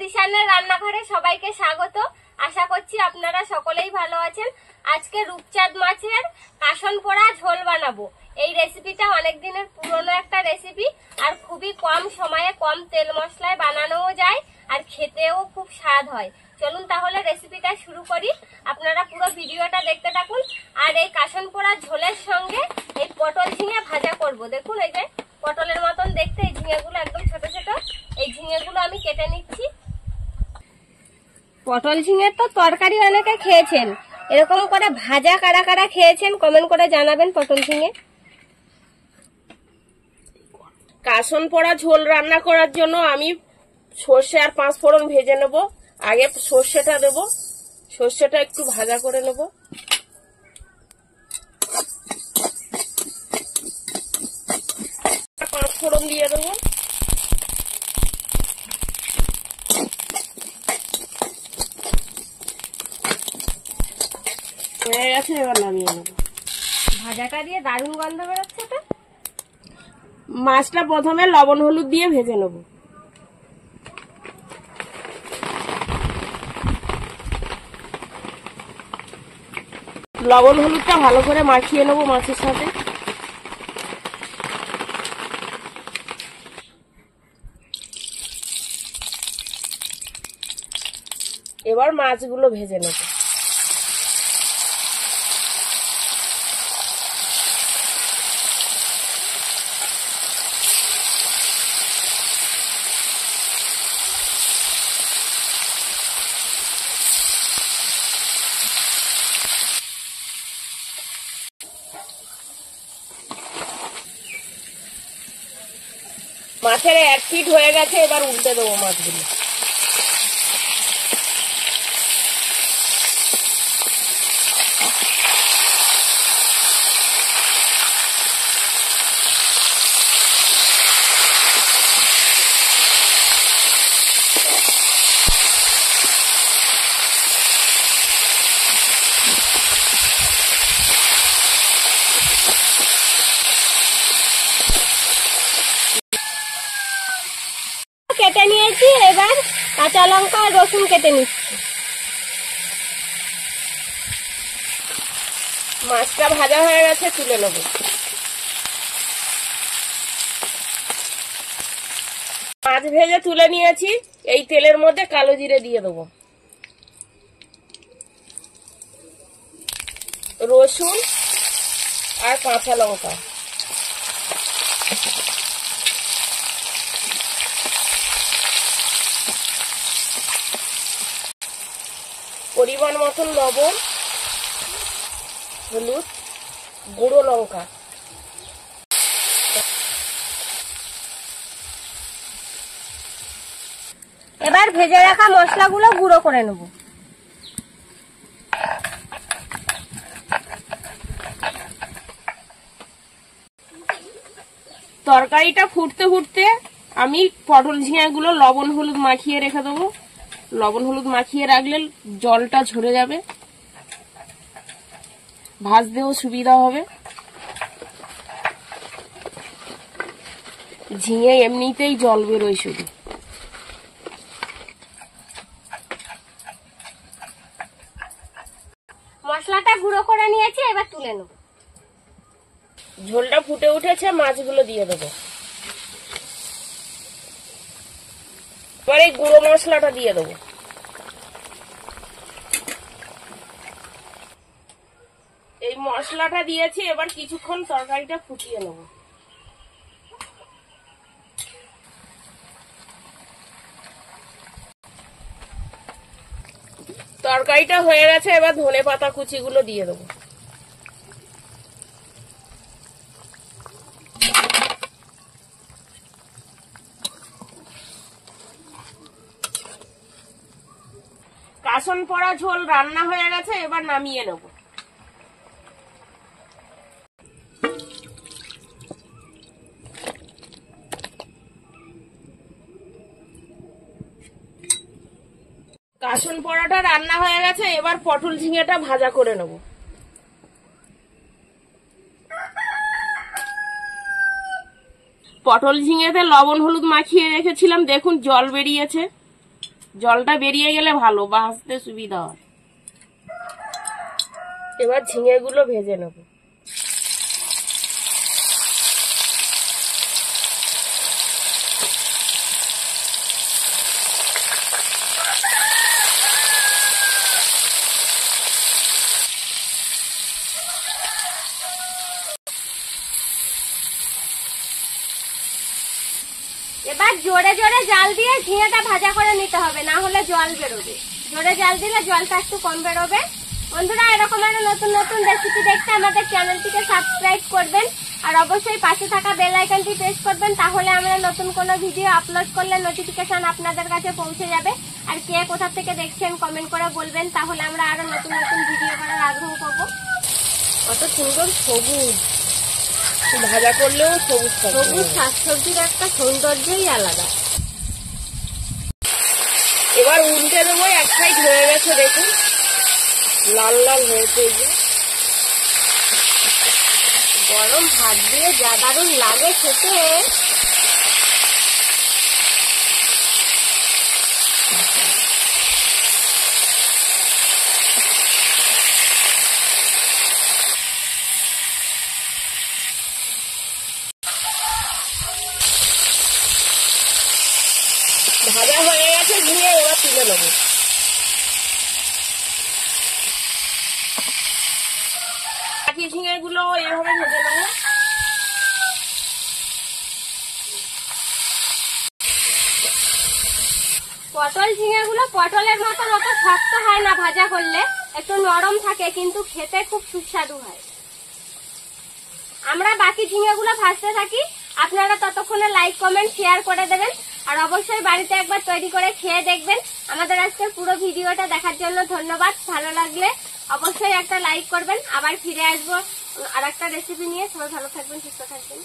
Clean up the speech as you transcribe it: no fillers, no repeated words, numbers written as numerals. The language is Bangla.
জ্যোতিষানের রান্নাঘরে সবাইকে স্বাগত। আশা করছি আপনারা সকলেই ভালো আছেন। আজকে রূপচাঁদ মাছের কাসন পোড়া ঝোল বানাবো। এই রেসিপিটা অনেক দিনের পুরনো একটা রেসিপি, আর খুবই কম সময়ে কম তেল মশলায় বানানোও যায়, আর খেতেও খুব স্বাদ হয়। চলুন তাহলে রেসিপিটা শুরু করি। আপনারা পুরো ভিডিওটা দেখতে থাকুন। আর এই কাসন পোড়া ঝোলের সঙ্গে এই পটল ঝিঙে ভাজা করব। দেখুন এই যে পটলের মতন দেখতে এই ঝিঙেগুলো একদম ছোট ছোট। এই ঝিঙেগুলো আমি কেটে নিচ্ছি। পটল ঝিঙের তো তরকারি অনেকে খেয়েছেন, এরকম করে ভাজা কারা কারা খেয়েছেন কমেন্ট করে জানাবেন। পটল ঝিঙে কাসন পোড়া ঝোল রান্না করার জন্য আমি সর্ষে আর 5 ফোড়ন ভেজে নেব। আগে সর্ষেটা দেব, সর্ষেটা একটু ভাজা করে নেব। পাঁচ ফোড়ন দিয়ে দেবো। হয়ে গেছে, এবার নামিয়ে নেব। ভাজাটা দিয়ে দারুণ গন্ধ বেরোচ্ছে। তো মাছটা প্রথমে লবণ হলুদ দিয়ে ভেজে নেব। লবণ হলুদটা ভালো করে মাখিয়ে নেব মাছের সাথে। এবার মাছগুলো ভেজে নেব। মাছের 1 ফিট হয়ে গেছে, এবার উল্টে দেবো মাছগুলো। কেটে নিয়েছি, এবার কাঁচা লঙ্কা আর রসুন কেটে নিচ্ছি। মাছটা ভাজা হয়ে গেছে, তুলে নেব। মাছ ভেজে তুলে নিয়েছি। এই তেলের মধ্যে কালো জিরে দিয়ে দেবো, রসুন আর কাঁচা লঙ্কা। পরিমাণ মতন লবণ, হলুদ, গুঁড়ো লঙ্কা। এবার ভেজে রাখা মশলাগুলো গুঁড়ো করে নেব। তরকারিটা ফুটতে ফুটতে আমি পটল ঝিঙাগুলো লবণ হলুদ মাখিয়ে রেখে দেবো। লবণ হলুদ মাখিয়ে রাখলে জলটা ঝরে যাবে, ভাজতেও সুবিধা হবে। ঝিঙে এমনিতেই জল বেরোয় শুধু। মশলাটা গুঁড়ো করে নিয়েছি, এবার তুলে নেব। ঝোলটা ফুটে উঠেছে, মাছগুলো দিয়ে দেবো। এবার এই গুঁড়ো মশলাটা দিয়ে দেবো। এই মশলাটা দিয়েছি, এবার কিছুক্ষণ তরকারিটা ফুটিয়ে নেব। তরকারিটা হয়ে গেছে, এবার ধনেপাতা কুচিগুলো দিয়ে দেবো। কাসন পোড়া ঝোল রান্না হয়ে গেছে, এবার নামিয়ে নেব। কাসন পোড়াটা রান্না হয়ে গেছে, এবার পটল ঝিঙেটা ভাজা করে নেব। পটল ঝিঙেতে লবণ হলুদ মাখিয়ে রেখেছিলাম, দেখুন জল বেরিয়েছে। জলটা বেরিয়ে গেলে ভালো, ভাজতে সুবিধা হয়। এবার ঝিঙেগুলো ভেজে নেব। এবার জোরে জোরে জাল দিয়ে ঝিঙেটা ভাজা করে নিতে হবে, না হলে জল বেরোবে। জোরে জাল দিলে জলটা একটু কম বেরোবে। বন্ধুরা, এরকম আরো নতুন নতুন রেসিপি দেখতে আমাদের চ্যানেলটিকে সাবস্ক্রাইব করবেন আর অবশ্যই পাশে থাকা বেল আইকনটি প্রেস করবেন, তাহলে আমরা নতুন কোনো ভিডিও আপলোড করলে নোটিফিকেশন আপনাদের কাছে পৌঁছে যাবে। আর কে কোথা থেকে দেখছেন কমেন্ট করে বলবেন, তাহলে আমরা আরো নতুন নতুন ভিডিও করার আগ্রহ পাবো। কত সুন্দর সবুজ, ভাজা করলেও সবুজ সবুজ শাকসবজির একটা সৌন্দর্যই আলাদা। এবার উল্টে দেবো। এক সাইড হয়ে গেছে, দেখুন লাল লাল হয়েছে। এই যে গরম ভাত দিয়ে যা দারুণ লাগে খেতে। ভাজা হয়ে গেছে ঝিঙে, এবার তুলে নেবো। বাকি ঝিঙে গুলো এভাবে ভেজে নেবো। পটল ঝিঙেগুলো পটলের মতন অত শক্ত হয় না, ভাজা করলে একটু নরম থাকে, কিন্তু খেতে খুব সুস্বাদু হয়। আমরা বাকি ঝিঙেগুলো ভাজতে থাকি, আপনারা ততক্ষণে লাইক কমেন্ট শেয়ার করে দেবেন আর অবশ্যই বাড়িতে একবার তৈরি করে খেয়ে দেখবেন। আমাদের আজকের পুরো ভিডিওটা দেখার জন্য ধন্যবাদ। ভালো লাগলে অবশ্যই একটা লাইক করবেন। আবার ফিরে আসবো আর একটা রেসিপি নিয়ে। সবাই ভালো থাকবেন, সুস্থ থাকবেন।